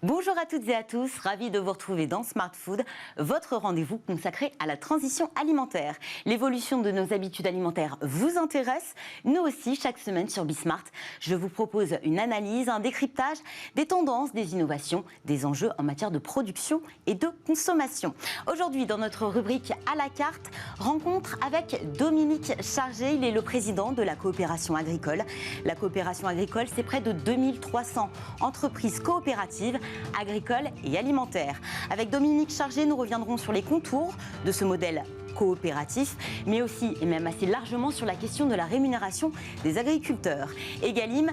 Bonjour à toutes et à tous, ravi de vous retrouver dans Smart Food, votre rendez-vous consacré à la transition alimentaire. L'évolution de nos habitudes alimentaires vous intéresse. Nous aussi, chaque semaine sur Bismart, je vous propose une analyse, un décryptage des tendances, des innovations, des enjeux en matière de production et de consommation. Aujourd'hui, dans notre rubrique à la carte, rencontre avec Dominique Chargé. Il est le président de la coopération agricole. La coopération agricole, c'est près de 2300 entreprises coopératives agricoles et alimentaires. Avec Dominique Chargé, nous reviendrons sur les contours de ce modèle coopératif, mais aussi et même assez largement sur la question de la rémunération des agriculteurs. Egalim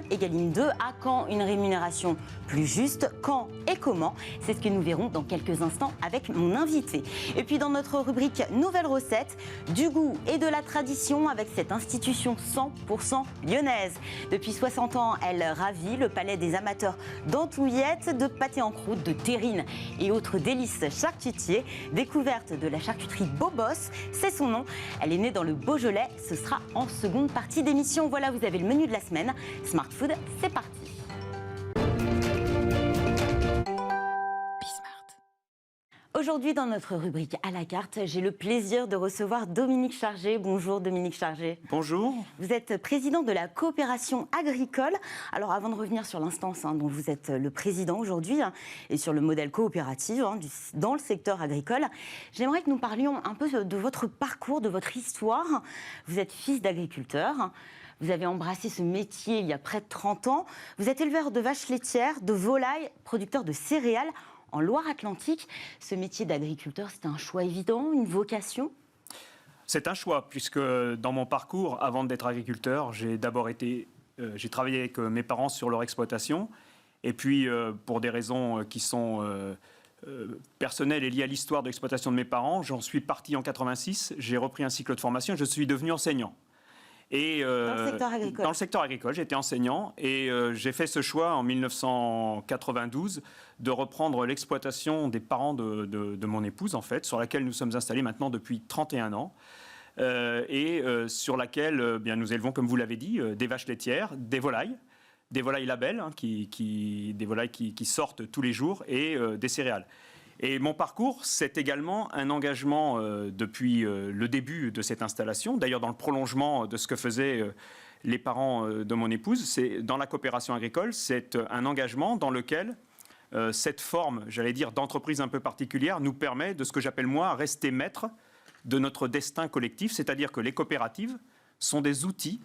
2, à quand une rémunération plus juste? Quand et comment? C'est ce que nous verrons dans quelques instants avec mon invité. Et puis dans notre rubrique Nouvelles recettes, du goût et de la tradition avec cette institution 100% lyonnaise. Depuis 60 ans, elle ravit le palais des amateurs d'andouillettes, de pâté en croûte, de terrines et autres délices charcutiers. Découverte de la charcuterie Bobos, c'est son nom. Elle est née dans le Beaujolais. Ce sera en seconde partie d'émission. Voilà, vous avez le menu de la semaine. Smart Food, c'est parti. Aujourd'hui, dans notre rubrique à la carte, j'ai le plaisir de recevoir Dominique Chargé. Bonjour Dominique Chargé. Bonjour. Vous êtes président de la coopération agricole. Alors avant de revenir sur l'instance dont vous êtes le président aujourd'hui et sur le modèle coopératif dans le secteur agricole, j'aimerais que nous parlions un peu de votre parcours, de votre histoire. Vous êtes fils d'agriculteur. Vous avez embrassé ce métier il y a près de 30 ans. Vous êtes éleveur de vaches laitières, de volailles, producteur de céréales. En Loire-Atlantique, ce métier d'agriculteur, c'est un choix évident, une vocation? C'est un choix, puisque dans mon parcours, avant d'être agriculteur, j'ai travaillé avec mes parents sur leur exploitation. Et puis, pour des raisons qui sont personnelles et liées à l'histoire de l'exploitation de mes parents, j'en suis parti en 86, j'ai repris un cycle de formation et je suis devenu enseignant. Et, dans le secteur agricole. Dans le secteur agricole, j'étais enseignant et j'ai fait ce choix en 1992 de reprendre l'exploitation des parents de mon épouse, en fait, sur laquelle nous sommes installés maintenant depuis 31 ans. Sur laquelle bien, nous élevons, comme vous l'avez dit, des vaches laitières, des volailles labels, des volailles qui sortent tous les jours, et des céréales. Et mon parcours, c'est également un engagement depuis le début de cette installation, d'ailleurs dans le prolongement de ce que faisaient les parents de mon épouse. C'est dans la coopération agricole, c'est un engagement dans lequel cette forme, j'allais dire, d'entreprise un peu particulière nous permet de ce que j'appelle moi rester maître de notre destin collectif, c'est-à-dire que les coopératives sont des outils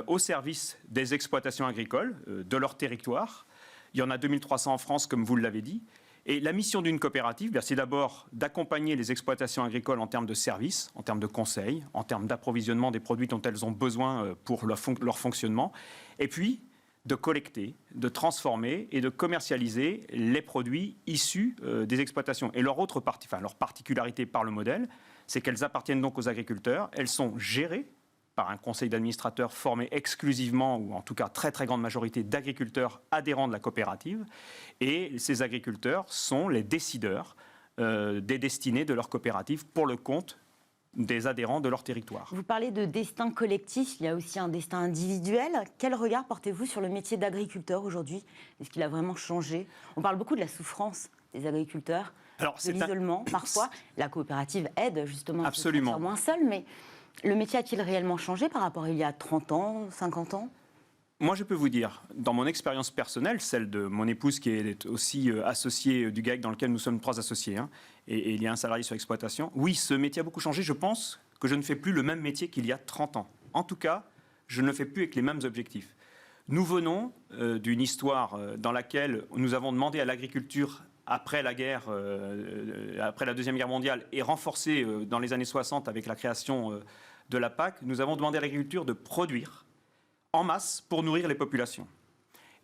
au service des exploitations agricoles, de leur territoire. Il y en a 2300 en France, comme vous l'avez dit. Et la mission d'une coopérative, c'est d'abord d'accompagner les exploitations agricoles en termes de services, en termes de conseils, en termes d'approvisionnement des produits dont elles ont besoin pour leur fonctionnement, et puis de collecter, de transformer et de commercialiser les produits issus des exploitations. Et leur particularité par le modèle, c'est qu'elles appartiennent donc aux agriculteurs, elles sont gérées par un conseil d'administrateurs formé exclusivement, ou en tout cas très très grande majorité d'agriculteurs adhérents de la coopérative. Et ces agriculteurs sont les décideurs des destinées de leur coopérative pour le compte des adhérents de leur territoire. Vous parlez de destin collectif, il y a aussi un destin individuel. Quel regard portez-vous sur le métier d'agriculteur aujourd'hui? Est-ce qu'il a vraiment changé? On parle beaucoup de la souffrance des agriculteurs, de l'isolement. Parfois, la coopérative aide justement à se sentir moins seul, mais le métier a-t-il réellement changé par rapport à il y a 30 ans, 50 ans? Moi, je peux vous dire, dans mon expérience personnelle, celle de mon épouse qui est aussi associée du GAEC dans lequel nous sommes 3 associés, et il y a un salarié sur l'exploitation, oui, ce métier a beaucoup changé. Je pense que je ne fais plus le même métier qu'il y a 30 ans. En tout cas, je ne le fais plus avec les mêmes objectifs. Nous venons d'une histoire dans laquelle nous avons demandé à l'agriculture, après la guerre, après la Deuxième Guerre mondiale, et renforcée dans les années 60 avec la création de la PAC, nous avons demandé à l'agriculture de produire en masse pour nourrir les populations.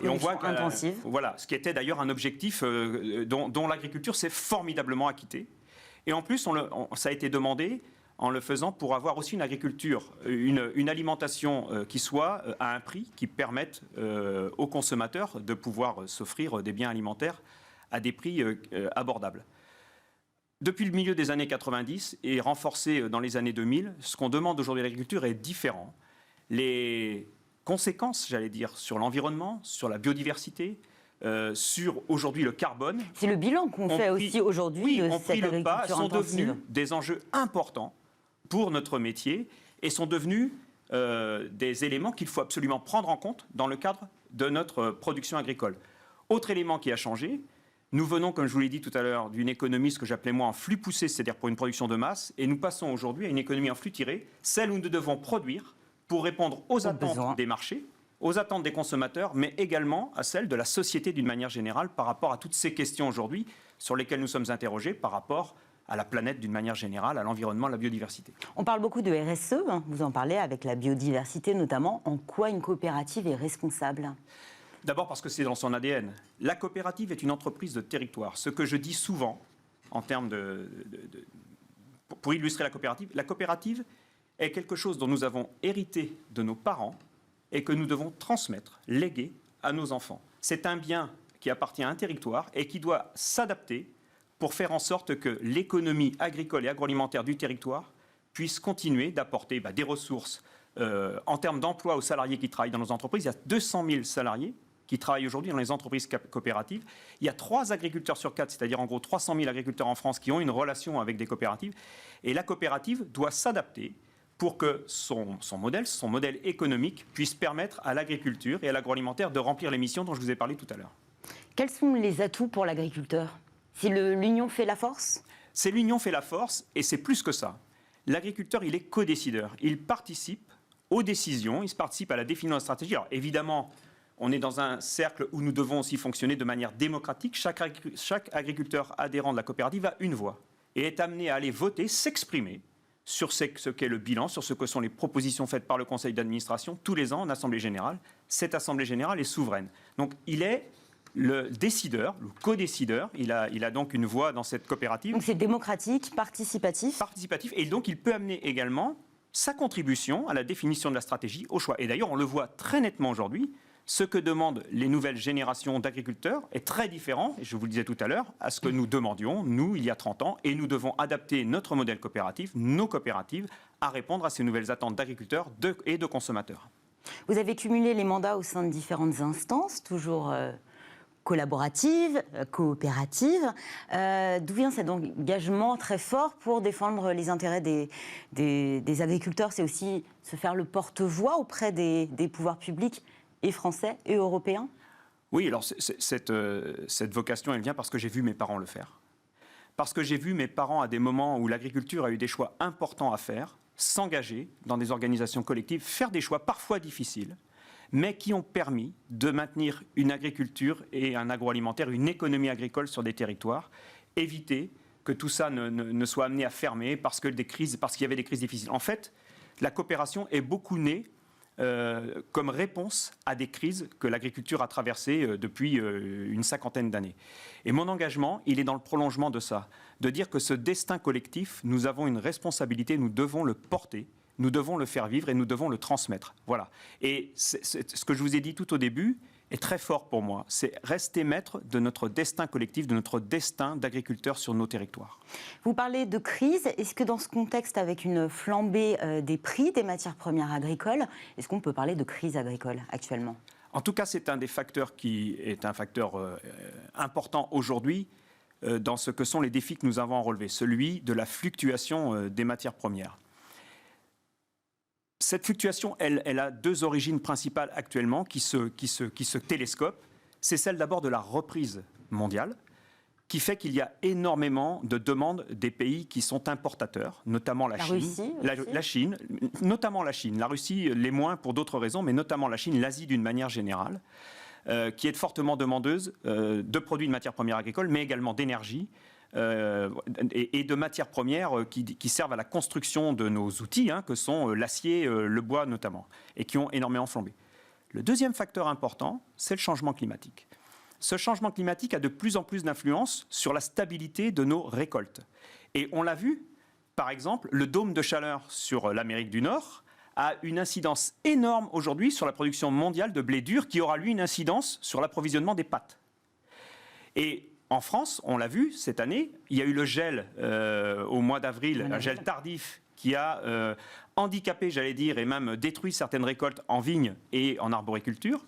Et on voit intensive. Voilà, ce qui était d'ailleurs un objectif dont l'agriculture s'est formidablement acquittée. Et en plus, ça a été demandé en le faisant pour avoir aussi une agriculture, une alimentation qui soit à un prix qui permette aux consommateurs de pouvoir s'offrir des biens alimentaires à des prix abordables. Depuis le milieu des années 90 et renforcé dans les années 2000, ce qu'on demande aujourd'hui à l'agriculture est différent. Les conséquences, j'allais dire, sur l'environnement, sur la biodiversité, sur aujourd'hui le carbone. C'est le bilan qu'on fait aussi aujourd'hui de cette agriculture le pas, sont intensive. devenus des enjeux importants pour notre métier et sont devenus des éléments qu'il faut absolument prendre en compte dans le cadre de notre production agricole. Autre élément qui a changé, nous venons, comme je vous l'ai dit tout à l'heure, d'une économie, ce que j'appelais moi en flux poussé, c'est-à-dire pour une production de masse, et nous passons aujourd'hui à une économie en flux tiré, celle où nous devons produire pour répondre aux attentes des marchés, aux attentes des consommateurs, mais également à celles de la société d'une manière générale par rapport à toutes ces questions aujourd'hui sur lesquelles nous sommes interrogés par rapport à la planète d'une manière générale, à l'environnement, à la biodiversité. On parle beaucoup de RSE, hein, vous en parlez avec la biodiversité notamment. En quoi une coopérative est responsable ? D'abord parce que c'est dans son ADN. La coopérative est une entreprise de territoire. Ce que je dis souvent en termes pour illustrer la coopérative est quelque chose dont nous avons hérité de nos parents et que nous devons transmettre, léguer à nos enfants. C'est un bien qui appartient à un territoire et qui doit s'adapter pour faire en sorte que l'économie agricole et agroalimentaire du territoire puisse continuer d'apporter des ressources en termes d'emploi aux salariés qui travaillent dans nos entreprises. Il y a 200 000 salariés qui travaillent aujourd'hui dans les entreprises coopératives. Il y a 3 agriculteurs sur 4, c'est-à-dire en gros 300 000 agriculteurs en France qui ont une relation avec des coopératives. Et la coopérative doit s'adapter pour que son modèle économique puisse permettre à l'agriculture et à l'agroalimentaire de remplir les missions dont je vous ai parlé tout à l'heure. Quels sont les atouts pour l'agriculteur ? Si l'union fait la force ? C'est l'union fait la force, et c'est plus que ça. L'agriculteur, il est co-décideur. Il participe aux décisions, il participe à la définition de la stratégie. Alors évidemment, on est dans un cercle où nous devons aussi fonctionner de manière démocratique. Chaque agriculteur adhérent de la coopérative a une voix et est amené à aller voter, s'exprimer sur ce qu'est le bilan, sur ce que sont les propositions faites par le conseil d'administration tous les ans en assemblée générale. Cette assemblée générale est souveraine. Donc il est le décideur, le co-décideur, il a donc une voix dans cette coopérative. Donc c'est démocratique, participatif. Participatif, et donc il peut amener également sa contribution à la définition de la stratégie, au choix. Et d'ailleurs, on le voit très nettement aujourd'hui, ce que demandent les nouvelles générations d'agriculteurs est très différent, et je vous le disais tout à l'heure, à ce que nous demandions, nous, il y a 30 ans, et nous devons adapter notre modèle coopératif, nos coopératives, à répondre à ces nouvelles attentes d'agriculteurs et de consommateurs. Vous avez cumulé les mandats au sein de différentes instances, toujours collaboratives, coopératives. D'où vient cet engagement très fort pour défendre les intérêts des agriculteurs ? C'est aussi se faire le porte-voix auprès des pouvoirs publics et français et européens ? Oui, alors cette vocation, elle vient parce que j'ai vu mes parents le faire. Parce que j'ai vu mes parents à des moments où l'agriculture a eu des choix importants à faire, s'engager dans des organisations collectives, faire des choix parfois difficiles, mais qui ont permis de maintenir une agriculture et un agroalimentaire, une économie agricole sur des territoires, éviter que tout ça ne soit amené à fermer parce qu'il y avait des crises difficiles. En fait, la coopération est beaucoup née comme réponse à des crises que l'agriculture a traversées depuis une 50aine d'années. Et mon engagement, il est dans le prolongement de ça, de dire que ce destin collectif, nous avons une responsabilité, nous devons le porter, nous devons le faire vivre et nous devons le transmettre. Voilà. Et ce que je vous ai dit tout au début est très fort pour moi. C'est rester maître de notre destin collectif, de notre destin d'agriculteurs sur nos territoires. Vous parlez de crise. Est-ce que dans ce contexte, avec une flambée des prix des matières premières agricoles, est-ce qu'on peut parler de crise agricole actuellement ? En tout cas, c'est un des facteurs qui est un facteur important aujourd'hui dans ce que sont les défis que nous avons à relever, celui de la fluctuation des matières premières. Cette fluctuation, elle a 2 origines principales actuellement qui se télescopent. C'est celle d'abord de la reprise mondiale, qui fait qu'il y a énormément de demandes des pays qui sont importateurs, notamment la Chine. Russie, la Chine, notamment la Chine. La Russie, les moins pour d'autres raisons, mais notamment la Chine, l'Asie d'une manière générale, qui est fortement demandeuse de produits de matières premières agricoles, mais également d'énergie. Et de matières premières qui servent à la construction de nos outils, que sont l'acier, le bois notamment, et qui ont énormément flambé. Le deuxième facteur important, c'est le changement climatique. Ce changement climatique a de plus en plus d'influence sur la stabilité de nos récoltes. Et on l'a vu, par exemple, le dôme de chaleur sur l'Amérique du Nord a une incidence énorme aujourd'hui sur la production mondiale de blé dur, qui aura lui une incidence sur l'approvisionnement des pâtes. Et en France, on l'a vu cette année, il y a eu le gel au mois d'avril, un gel tardif qui a handicapé, j'allais dire, et même détruit certaines récoltes en vigne et en arboriculture.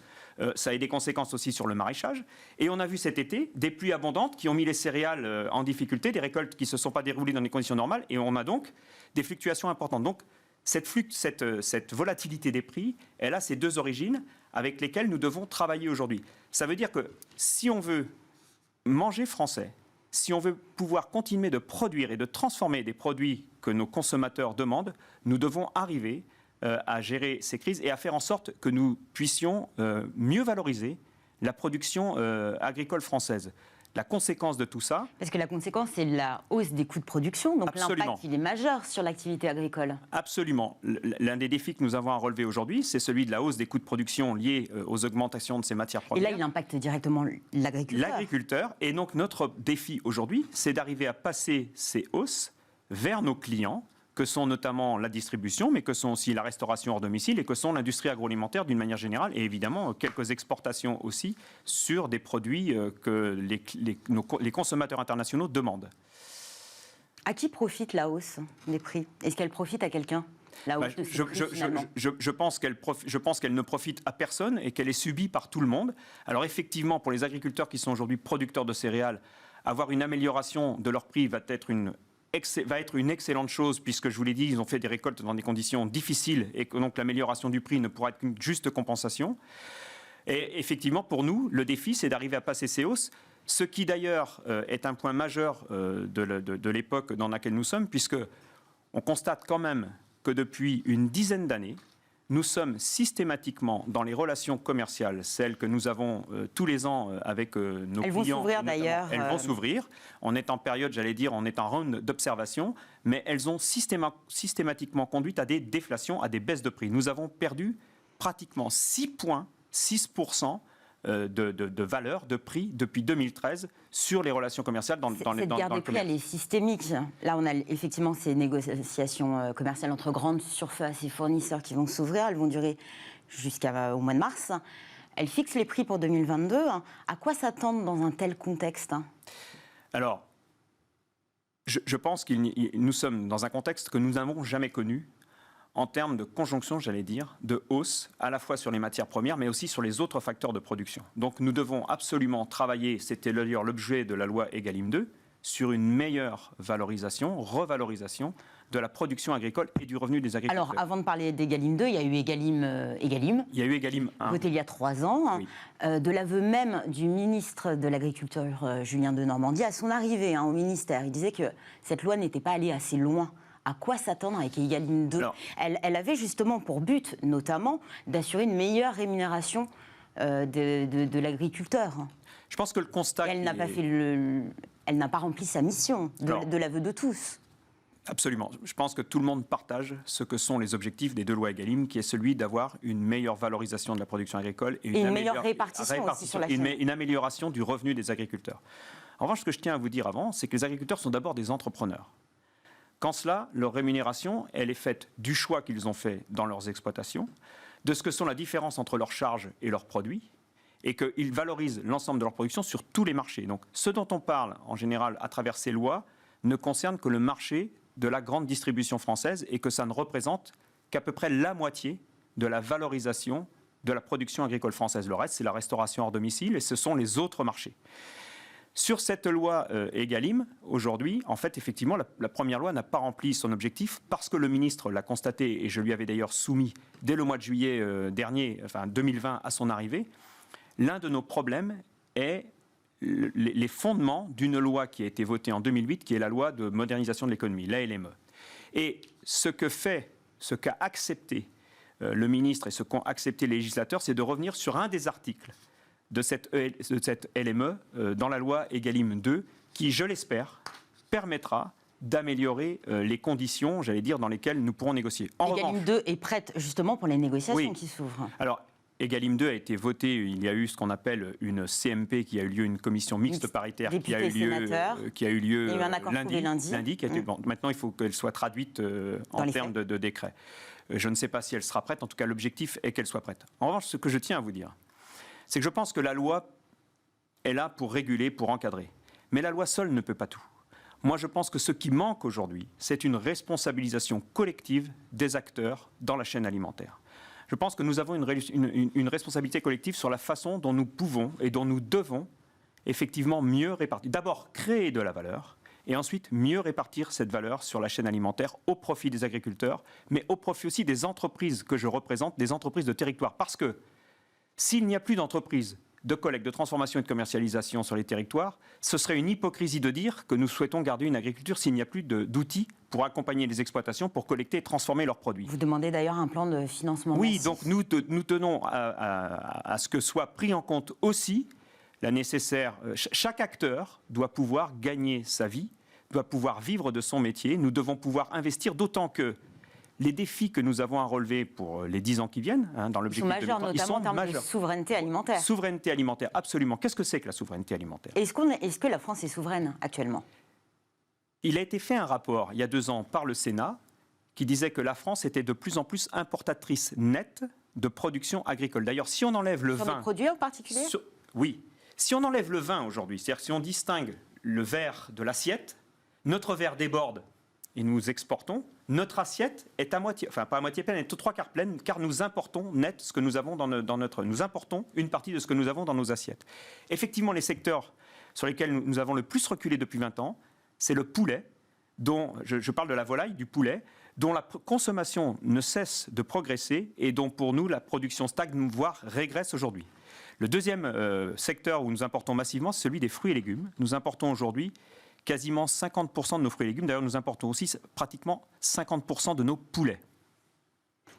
Ça a des conséquences aussi sur le maraîchage. Et on a vu cet été des pluies abondantes qui ont mis les céréales en difficulté, des récoltes qui ne se sont pas déroulées dans des conditions normales. Et on a donc des fluctuations importantes. Donc, cette volatilité des prix, elle a ces deux origines avec lesquelles nous devons travailler aujourd'hui. Ça veut dire que si on veut manger français, si on veut pouvoir continuer de produire et de transformer des produits que nos consommateurs demandent, nous devons arriver à gérer ces crises et à faire en sorte que nous puissions mieux valoriser la production agricole française. La conséquence de tout ça... Parce que la conséquence, c'est la hausse des coûts de production, donc l'impact, il est majeur sur l'activité agricole. Absolument. L'un des défis que nous avons à relever aujourd'hui, c'est celui de la hausse des coûts de production liés aux augmentations de ces matières premières. Et là, il impacte directement l'agriculteur. L'agriculteur. Et donc, notre défi aujourd'hui, c'est d'arriver à passer ces hausses vers nos clients, que sont notamment la distribution, mais que sont aussi la restauration hors domicile et que sont l'industrie agroalimentaire d'une manière générale, et évidemment quelques exportations aussi sur des produits que les consommateurs internationaux demandent. À qui profite la hausse des prix? Est-ce qu'elle profite à quelqu'un? Je pense qu'elle ne profite à personne et qu'elle est subie par tout le monde. Alors effectivement, pour les agriculteurs qui sont aujourd'hui producteurs de céréales, avoir une amélioration de leur prix va être une excellente chose, puisque je vous l'ai dit, ils ont fait des récoltes dans des conditions difficiles et que donc l'amélioration du prix ne pourra être qu'une juste compensation. Et effectivement, pour nous, le défi, c'est d'arriver à passer ces hausses, ce qui d'ailleurs est un point majeur de l'époque dans laquelle nous sommes, puisque on constate quand même que depuis une dizaine d'années, nous sommes systématiquement dans les relations commerciales, celles que nous avons tous les ans avec nos clients. Elles vont s'ouvrir d'ailleurs. Elles vont s'ouvrir. On est en période, j'allais dire, on est en round d'observation, mais elles ont systématiquement conduit à des déflations, à des baisses de prix. Nous avons perdu pratiquement 6% de valeur, de prix, depuis 2013 sur les relations commerciales dans Cette guerre des prix, elle est systémique. Là, on a effectivement ces négociations commerciales entre grandes surfaces et fournisseurs qui vont s'ouvrir. Elles vont durer jusqu'au mois de mars. Elles fixent les prix pour 2022. À quoi s'attendre dans un tel contexte? Alors, je pense que nous sommes dans un contexte que nous n'avons jamais connu en termes de conjonction, j'allais dire, de hausse, à la fois sur les matières premières, mais aussi sur les autres facteurs de production. Donc nous devons absolument travailler, c'était d'ailleurs l'objet de la loi Egalim 2, sur une meilleure revalorisation de la production agricole et du revenu des agriculteurs. Alors, avant de parler d'Egalim 2, il y a eu Egalim. Il y a eu Egalim 1. Voté il y a 3 ans, oui. De l'aveu même du ministre de l'Agriculture, Julien Denormandie, à son arrivée au ministère. Il disait que cette loi n'était pas allée assez loin. À quoi s'attendre avec Egalim 2? Elle avait justement pour but, notamment, d'assurer une meilleure rémunération de l'agriculteur. Je pense que le constat... Elle n'a pas rempli sa mission, de l'aveu de tous. Absolument. Je pense que tout le monde partage ce que sont les objectifs des deux lois Egalim, qui est celui d'avoir une meilleure valorisation de la production agricole et une meilleure répartition aussi sur la chaîne. Une amélioration du revenu des agriculteurs. En revanche, ce que je tiens à vous dire avant, c'est que les agriculteurs sont d'abord des entrepreneurs. Qu'en cela, leur rémunération, elle est faite du choix qu'ils ont fait dans leurs exploitations, de ce que sont la différence entre leurs charges et leurs produits, et qu'ils valorisent l'ensemble de leur production sur tous les marchés. Donc, ce dont on parle, en général, à travers ces lois, ne concerne que le marché de la grande distribution française et que ça ne représente qu'à peu près la moitié de la valorisation de la production agricole française. Le reste, c'est la restauration hors domicile et ce sont les autres marchés. Sur cette loi Egalim, aujourd'hui, en fait, effectivement, la première loi n'a pas rempli son objectif parce que le ministre l'a constaté, et je lui avais d'ailleurs soumis dès le mois de juillet dernier, enfin 2020, à son arrivée. L'un de nos problèmes est les fondements d'une loi qui a été votée en 2008, qui est la loi de modernisation de l'économie, la LME. Et ce qu'a accepté le ministre et ce qu'ont accepté les législateurs, c'est de revenir sur un des articles de cette LME dans la loi Egalim 2, qui, je l'espère, permettra d'améliorer les conditions, j'allais dire, dans lesquelles nous pourrons négocier. Egalim 2 est prête justement pour les négociations qui s'ouvrent. Alors, Egalim 2 a été voté, il y a eu ce qu'on appelle une CMP qui a eu lieu, une commission mixte paritaire qui a eu lieu lundi. Maintenant, il faut qu'elle soit traduite en termes de décret. Je ne sais pas si elle sera prête, en tout cas l'objectif est qu'elle soit prête. En revanche, ce que je tiens à vous dire, c'est que je pense que la loi est là pour réguler, pour encadrer. Mais la loi seule ne peut pas tout. Moi, je pense que ce qui manque aujourd'hui, c'est une responsabilisation collective des acteurs dans la chaîne alimentaire. Je pense que nous avons une responsabilité collective sur la façon dont nous pouvons et dont nous devons effectivement mieux répartir. D'abord, créer de la valeur et ensuite mieux répartir cette valeur sur la chaîne alimentaire au profit des agriculteurs, mais au profit aussi des entreprises que je représente, des entreprises de territoire. Parce que s'il n'y a plus d'entreprises de collecte, de transformation et de commercialisation sur les territoires, ce serait une hypocrisie de dire que nous souhaitons garder une agriculture s'il n'y a plus d'outils pour accompagner les exploitations, pour collecter et transformer leurs produits. Vous demandez d'ailleurs un plan de financement Oui, massif. donc nous tenons à ce que soit pris en compte aussi la nécessaire... Chaque acteur doit pouvoir gagner sa vie, doit pouvoir vivre de son métier. Nous devons pouvoir investir, d'autant que les défis que nous avons à relever pour les 10 ans qui viennent, dans l'objectif de majeurs, notamment en termes de souveraineté alimentaire. Souveraineté alimentaire, absolument. Qu'est-ce que c'est que la souveraineté alimentaire ? Est-ce que la France est souveraine actuellement ? Il a été fait un rapport, il y a 2 ans, par le Sénat, qui disait que la France était de plus en plus importatrice nette de production agricole. D'ailleurs, si on enlève le vin... Sur des produits en particulier ? Oui. Si on enlève le vin aujourd'hui, c'est-à-dire si on distingue le verre de l'assiette, notre verre déborde et nous exportons, notre assiette est à moitié, enfin pas à moitié pleine, elle est aux 3/4 pleine, car nous importons net ce que nous avons nous importons une partie de ce que nous avons dans nos assiettes. Effectivement, les secteurs sur lesquels nous avons le plus reculé depuis 20 ans, c'est le poulet, dont, je parle de la volaille, du poulet, dont la consommation ne cesse de progresser et dont pour nous la production stagne, voire régresse aujourd'hui. Le deuxième secteur où nous importons massivement, c'est celui des fruits et légumes. Nous importons aujourd'hui quasiment 50% de nos fruits et légumes. D'ailleurs, nous importons aussi pratiquement 50% de nos poulets.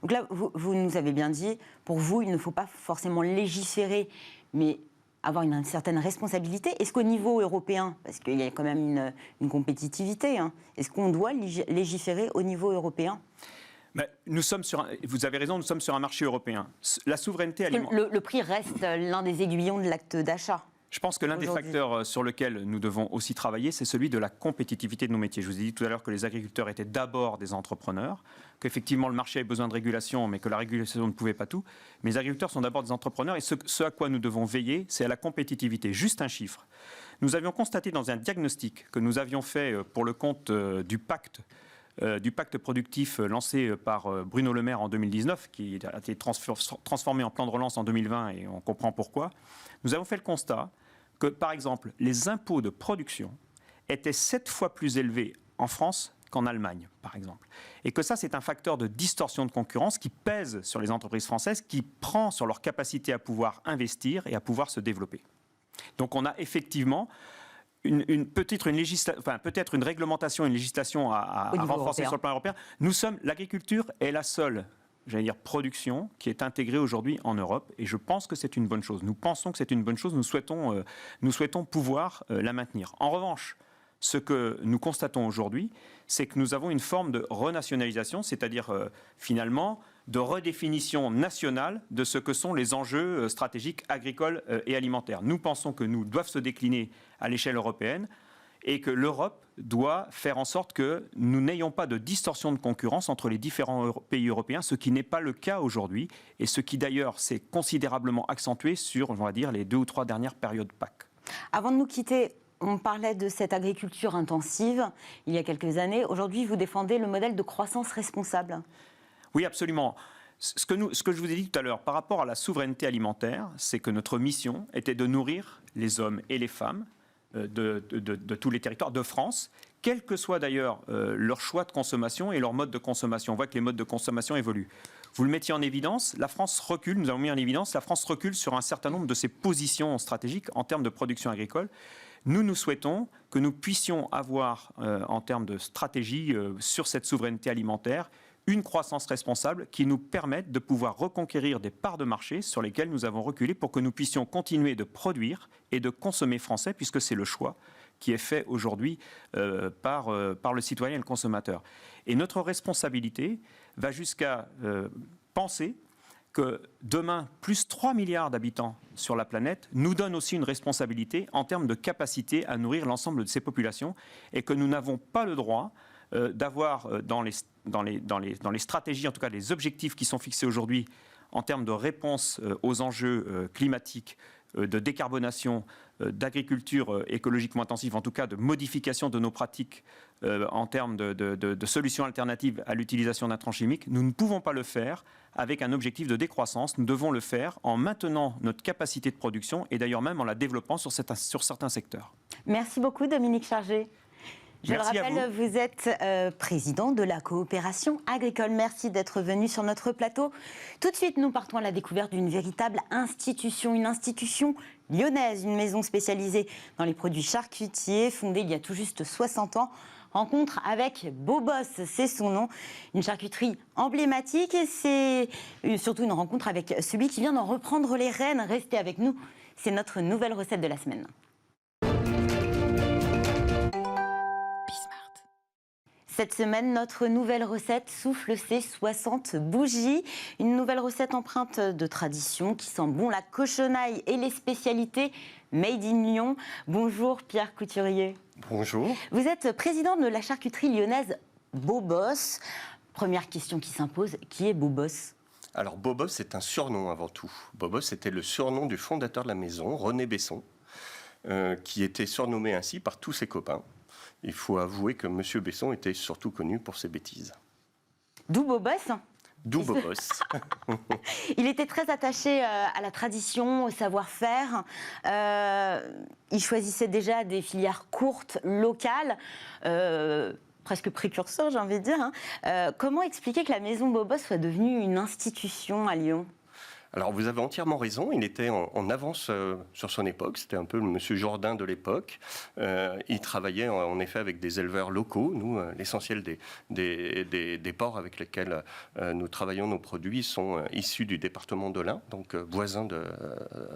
Donc là, vous nous avez bien dit, pour vous, il ne faut pas forcément légiférer, mais avoir une certaine responsabilité. Est-ce qu'au niveau européen, parce qu'il y a quand même une compétitivité, est-ce qu'on doit légiférer au niveau européen ? Vous avez raison, nous sommes sur un marché européen. La souveraineté alimentaire... Le prix reste l'un des aiguillons de l'acte d'achat. Je pense que l'un des facteurs sur lesquels nous devons aussi travailler, c'est celui de la compétitivité de nos métiers. Je vous ai dit tout à l'heure que les agriculteurs étaient d'abord des entrepreneurs, qu'effectivement le marché avait besoin de régulation, mais que la régulation ne pouvait pas tout. Mais les agriculteurs sont d'abord des entrepreneurs et ce à quoi nous devons veiller, c'est à la compétitivité. Juste un chiffre. Nous avions constaté dans un diagnostic que nous avions fait pour le compte du pacte productif lancé par Bruno Le Maire en 2019, qui a été transformé en plan de relance en 2020 et on comprend pourquoi. Nous avons fait le constat que, par exemple, les impôts de production étaient 7 fois plus élevés en France qu'en Allemagne, par exemple. Et que ça, c'est un facteur de distorsion de concurrence qui pèse sur les entreprises françaises, qui prend sur leur capacité à pouvoir investir et à pouvoir se développer. Donc on a effectivement... peut-être une réglementation, une législation à renforcer sur le plan européen. L'agriculture est la seule, production qui est intégrée aujourd'hui en Europe et je pense que c'est une bonne chose. Nous pensons que c'est une bonne chose, nous souhaitons pouvoir la maintenir. En revanche, ce que nous constatons aujourd'hui, c'est que nous avons une forme de renationalisation, c'est-à-dire finalement de redéfinition nationale de ce que sont les enjeux stratégiques agricoles et alimentaires. Nous pensons que nous doivent se décliner à l'échelle européenne et que l'Europe doit faire en sorte que nous n'ayons pas de distorsion de concurrence entre les différents pays européens, ce qui n'est pas le cas aujourd'hui et ce qui d'ailleurs s'est considérablement accentué sur, on va dire, les 2 ou 3 dernières périodes PAC. Avant de nous quitter, on parlait de cette agriculture intensive il y a quelques années. Aujourd'hui, vous défendez le modèle de croissance responsable. Oui, absolument. Ce que je vous ai dit tout à l'heure par rapport à la souveraineté alimentaire, c'est que notre mission était de nourrir les hommes et les femmes de tous les territoires de France, quel que soit d'ailleurs leur choix de consommation et leur mode de consommation. On voit que les modes de consommation évoluent. Vous le mettiez en évidence, la France recule, nous avons mis en évidence, la France recule sur un certain nombre de ses positions stratégiques en termes de production agricole. Nous souhaitons que nous puissions avoir, en termes de stratégie sur cette souveraineté alimentaire, une croissance responsable qui nous permette de pouvoir reconquérir des parts de marché sur lesquelles nous avons reculé pour que nous puissions continuer de produire et de consommer français, puisque c'est le choix qui est fait aujourd'hui par le citoyen et le consommateur. Et notre responsabilité va jusqu'à penser que demain, plus 3 milliards d'habitants sur la planète nous donne aussi une responsabilité en termes de capacité à nourrir l'ensemble de ces populations et que nous n'avons pas le droit d'avoir dans les stratégies, en tout cas les objectifs qui sont fixés aujourd'hui en termes de réponse aux enjeux climatiques, de décarbonation, d'agriculture écologiquement intensive, en tout cas de modification de nos pratiques en termes de solutions alternatives à l'utilisation d'intrants chimiques, nous ne pouvons pas le faire avec un objectif de décroissance. Nous devons le faire en maintenant notre capacité de production et d'ailleurs même en la développant sur certains secteurs. Merci beaucoup Dominique Chargé. Je le rappelle, vous êtes président de la coopération agricole. Merci d'être venu sur notre plateau. Tout de suite, nous partons à la découverte d'une véritable institution, une institution lyonnaise, une maison spécialisée dans les produits charcutiers, fondée il y a tout juste 60 ans. Rencontre avec Bobos, c'est son nom, une charcuterie emblématique et c'est surtout une rencontre avec celui qui vient d'en reprendre les rênes. Restez avec nous, c'est notre nouvelle recette de la semaine. Cette semaine, notre nouvelle recette souffle ses 60 bougies. Une nouvelle recette empreinte de tradition qui sent bon la cochonaille et les spécialités made in Lyon. Bonjour Pierre Couturier. Bonjour. Vous êtes président de la charcuterie lyonnaise Bobos. Première question qui s'impose, qui est Bobos ? Alors Bobos, c'est un surnom avant tout. Bobos, c'était le surnom du fondateur de la maison, René Besson, qui était surnommé ainsi par tous ses copains. Il faut avouer que M. Besson était surtout connu pour ses bêtises. D'où Bobos ? D'où Bobos. Il était très attaché à la tradition, au savoir-faire. Il choisissait déjà des filières courtes, locales, presque précurseurs, j'ai envie de dire. Comment expliquer que la maison Bobos soit devenue une institution à Lyon ? Alors vous avez entièrement raison, il était en avance sur son époque, c'était un peu le monsieur Jourdain de l'époque. Il travaillait en effet avec des éleveurs locaux. Nous, l'essentiel des porcs avec lesquels nous travaillons nos produits sont issus du département de l'Ain, donc voisins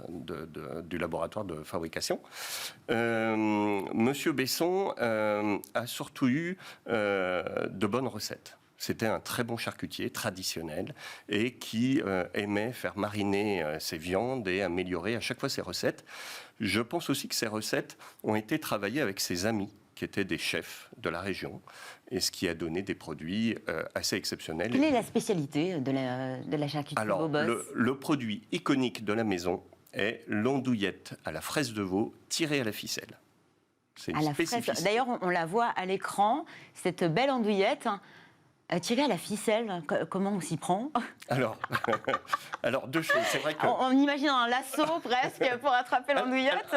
du laboratoire de fabrication. Monsieur Besson a surtout eu de bonnes recettes. C'était un très bon charcutier traditionnel et qui aimait faire mariner ses viandes et améliorer à chaque fois ses recettes. Je pense aussi que ces recettes ont été travaillées avec ses amis qui étaient des chefs de la région et ce qui a donné des produits assez exceptionnels. Quelle est la spécialité de la charcuterie Bobos ? Alors, le produit iconique de la maison est l'andouillette à la fraise de veau tirée à la ficelle. C'est une spécificité. D'ailleurs, on la voit à l'écran, cette belle andouillette. Tirée à la ficelle, comment on s'y prend ? Alors, deux choses. C'est vrai que... on imagine un lasso presque pour attraper l'andouillette.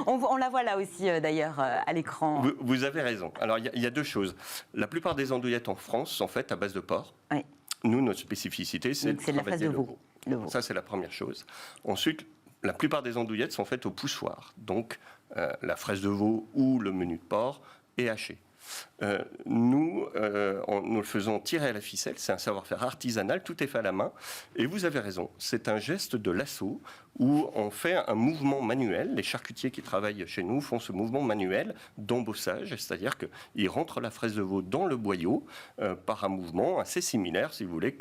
On la voit là aussi d'ailleurs à l'écran. Vous avez raison. Alors il y a deux choses. La plupart des andouillettes en France sont faites à base de porc. Oui. Nous, notre spécificité, c'est de travailler le veau. Ça, c'est la première chose. Ensuite, la plupart des andouillettes sont faites au poussoir. Donc, la fraise de veau ou le menu de porc est haché. Nous le faisons tirer à la ficelle, c'est un savoir-faire artisanal, tout est fait à la main. Et vous avez raison, c'est un geste de lasso où on fait un mouvement manuel. Les charcutiers qui travaillent chez nous font ce mouvement manuel d'embossage, c'est-à-dire qu'ils rentrent la fraise de veau dans le boyau par un mouvement assez similaire, si vous voulez,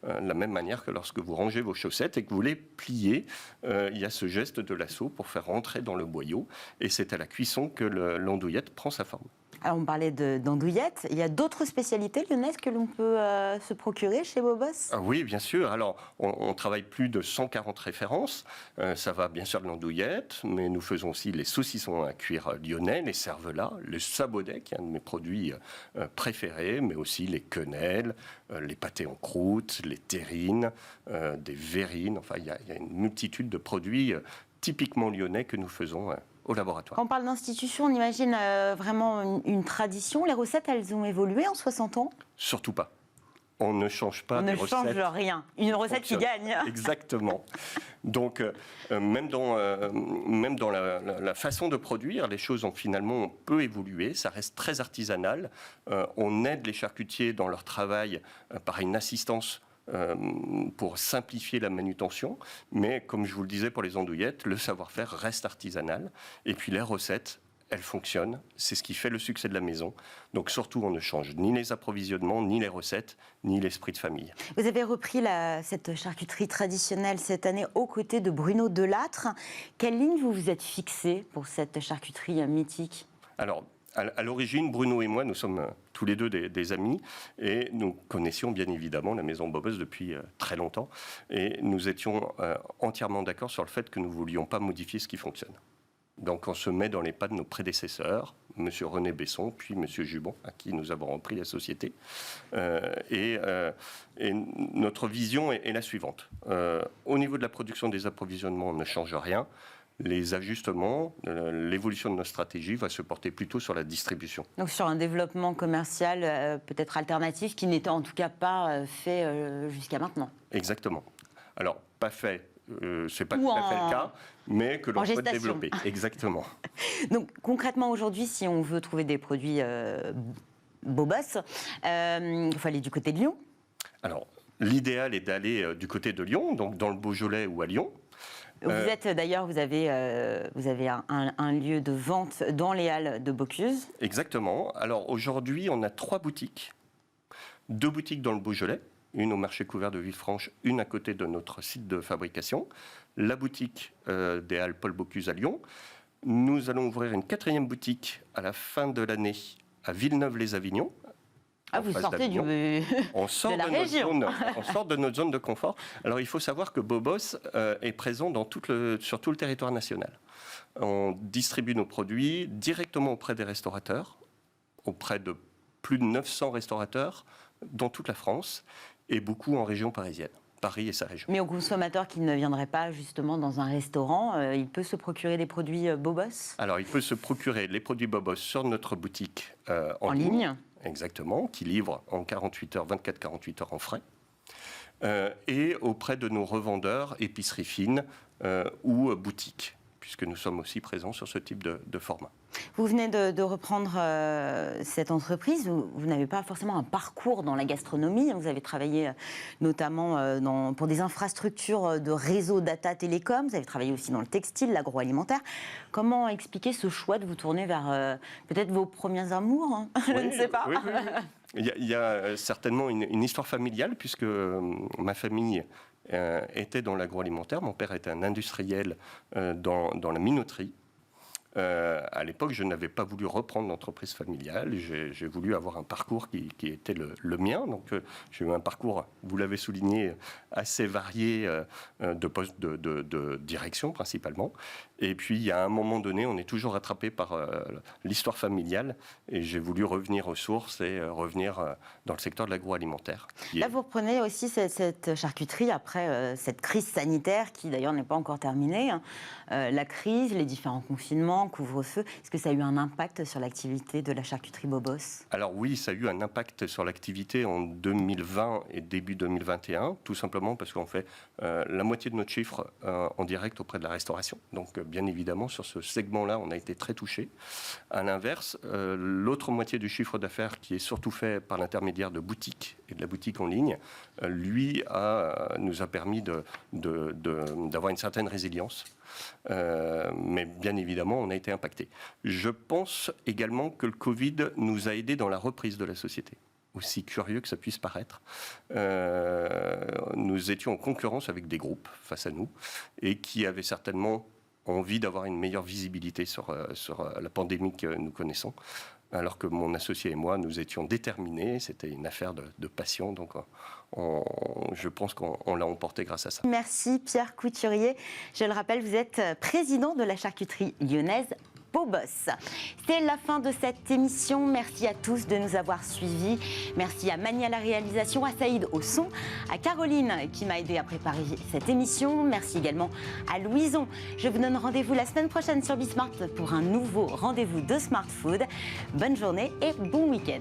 la même manière que lorsque vous rangez vos chaussettes et que vous les pliez, il y a ce geste de lasso pour faire rentrer dans le boyau. Et c'est à la cuisson que l'andouillette prend sa forme. Alors on parlait d'andouillettes. Il y a d'autres spécialités lyonnaises que l'on peut se procurer chez Bobos ? Oui, bien sûr. Alors, on travaille plus de 140 références. Ça va bien sûr de l'andouillette, mais nous faisons aussi les saucissons à cuire lyonnais, les cervelas, le sabaudet, qui est un de mes produits préférés, mais aussi les quenelles, les pâtés en croûte, les terrines, des verrines. Enfin, il y a une multitude de produits typiquement lyonnais que nous faisons au laboratoire. Quand on parle d'institution, on imagine vraiment une tradition. Les recettes, elles ont évolué en 60 ans ? Surtout pas. On ne change pas de recette. On ne change rien. Une recette qui gagne. Exactement. Donc, même dans la façon de produire, les choses ont finalement peu évolué. Ça reste très artisanal. On aide les charcutiers dans leur travail par une assistance pour simplifier la manutention, mais comme je vous le disais pour les andouillettes, le savoir-faire reste artisanal, et puis les recettes, elles fonctionnent, c'est ce qui fait le succès de la maison. Donc surtout, on ne change ni les approvisionnements, ni les recettes, ni l'esprit de famille. Vous avez repris cette charcuterie traditionnelle cette année aux côtés de Bruno Delattre. Quelle ligne vous vous êtes fixée pour cette charcuterie mythique ? Alors, À l'origine, Bruno et moi, nous sommes tous les deux des amis et nous connaissions bien évidemment la maison Bobos depuis très longtemps et nous étions entièrement d'accord sur le fait que nous ne voulions pas modifier ce qui fonctionne. Donc on se met dans les pas de nos prédécesseurs, M. René Besson, puis M. Jubon, à qui nous avons repris la société. Et notre vision est la suivante. Au niveau de la production des approvisionnements, on ne change rien. Les ajustements, l'évolution de nos stratégies va se porter plutôt sur la distribution. Donc sur un développement commercial peut-être alternatif qui n'était en tout cas pas fait jusqu'à maintenant. Exactement. Alors, pas fait, c'est pas tout à fait le cas, mais que l'on souhaite développer. Exactement. Donc concrètement aujourd'hui, si on veut trouver des produits Bobos, il faut aller du côté de Lyon. Alors, l'idéal est d'aller du côté de Lyon, donc dans le Beaujolais ou à Lyon. Vous êtes d'ailleurs, vous avez un lieu de vente dans les halles de Bocuse. Exactement. Alors aujourd'hui, on a 3 boutiques. 2 boutiques dans le Beaujolais, une au marché couvert de Villefranche, une à côté de notre site de fabrication. La boutique des halles Paul Bocuse à Lyon. Nous allons ouvrir une 4e boutique à la fin de l'année à Villeneuve-les-Avignon. Ah, vous sortez de la région. On sort de notre zone de confort. Alors, il faut savoir que Bobos est présent sur tout le territoire national. On distribue nos produits directement auprès des restaurateurs, auprès de plus de 900 restaurateurs dans toute la France et beaucoup en région parisienne. Paris et sa région. Mais au consommateur qui ne viendrait pas justement dans un restaurant, il peut se procurer des produits Bobos ? Alors, il peut se procurer les produits Bobos sur notre boutique en ligne. Exactement, qui livre en 48 heures, 24-48 heures en frais, et auprès de nos revendeurs, épiceries fines ou boutiques, puisque nous sommes aussi présents sur ce type de format. Vous venez de reprendre cette entreprise, vous n'avez pas forcément un parcours dans la gastronomie, vous avez travaillé notamment pour des infrastructures de réseau data télécom, vous avez travaillé aussi dans le textile, l'agroalimentaire. Comment expliquer ce choix de vous tourner vers peut-être vos premiers amours, hein? Je ne sais pas. Oui. Il y a certainement une histoire familiale, puisque ma famille était dans l'agroalimentaire. Mon père était un industriel dans la minoterie. À l'époque, je n'avais pas voulu reprendre l'entreprise familiale. J'ai voulu avoir un parcours qui était le mien. Donc, j'ai eu un parcours, vous l'avez souligné, assez varié de postes de direction principalement. Et puis, il y a un moment donné, on est toujours rattrapé par l'histoire familiale. Et j'ai voulu revenir aux sources et revenir dans le secteur de l'agroalimentaire. Là, vous reprenez aussi cette charcuterie après cette crise sanitaire qui, d'ailleurs, n'est pas encore terminée. La crise, les différents confinements, couvre-feu, est-ce que ça a eu un impact sur l'activité de la charcuterie Bobos ? Alors oui, ça a eu un impact sur l'activité en 2020 et début 2021, tout simplement parce qu'on fait la moitié de notre chiffre en direct auprès de la restauration. Donc bien évidemment, sur ce segment-là, on a été très touchés. À l'inverse, l'autre moitié du chiffre d'affaires, qui est surtout fait par l'intermédiaire de boutiques et de la boutique en ligne, lui nous a permis d'avoir une certaine résilience. Mais bien évidemment, on a été impacté. Je pense également que le Covid nous a aidés dans la reprise de la société. Aussi curieux que ça puisse paraître. Nous étions en concurrence avec des groupes face à nous et qui avaient certainement envie d'avoir une meilleure visibilité sur la pandémie que nous connaissons. Alors que mon associé et moi, nous étions déterminés. C'était une affaire de passion. Donc, je pense qu'on l'a emporté grâce à ça. Merci Pierre Couturier. Je le rappelle, vous êtes président de la charcuterie lyonnaise Bobos. C'est la fin de cette émission. Merci à tous de nous avoir suivis. Merci à Mani à la réalisation, à Saïd au son, à Caroline qui m'a aidé à préparer cette émission. Merci également à Louison. Je vous donne rendez-vous la semaine prochaine sur Bismart pour un nouveau rendez-vous de Smart Food. Bonne journée et bon week-end.